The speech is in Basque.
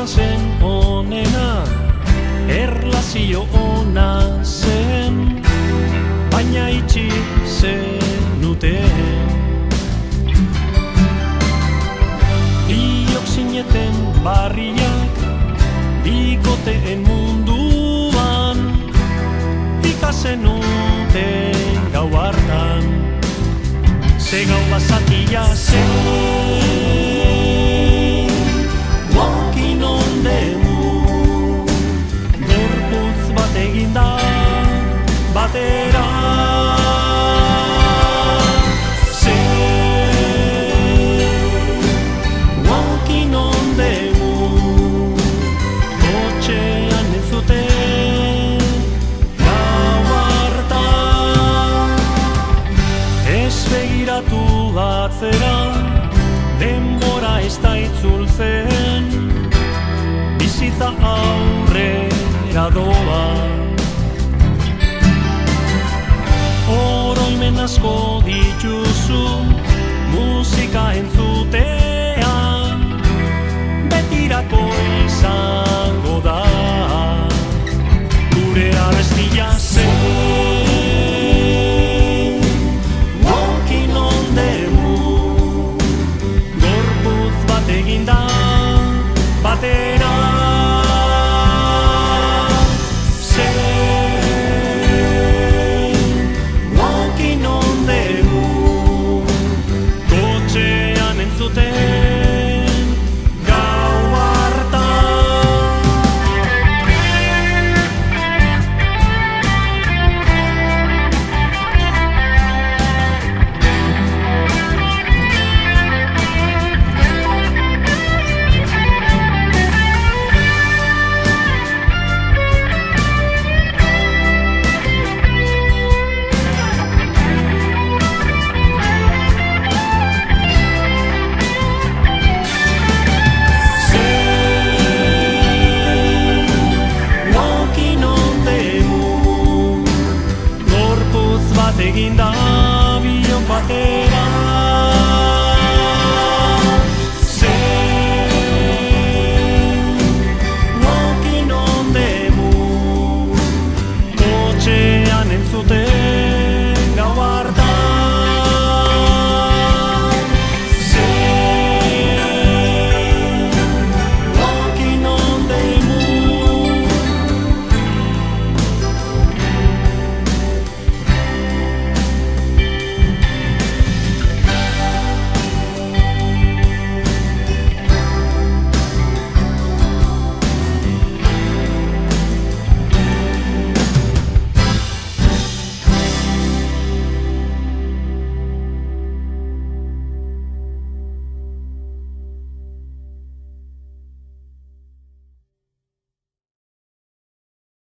izan zen onena, erlazio ona zen, baina itxi zenuten. Biok zineten barriak, bikoteen munduan, ikasenuten gau hartan, ze gau basatia zen. Walking on the moon, gorputz bat eginda batera. Walking on the moon, kotxean entzuten gau hartan. Ez begiratu atzera, denbora ez da itzultzen, bizitza aurrera doa. Oroimen asko dituzu musika entzutean, betirako izango da gure abestia zen. Walking on the moon, gorputz bat eginda batera. Walking on the moon, kotxean entzuten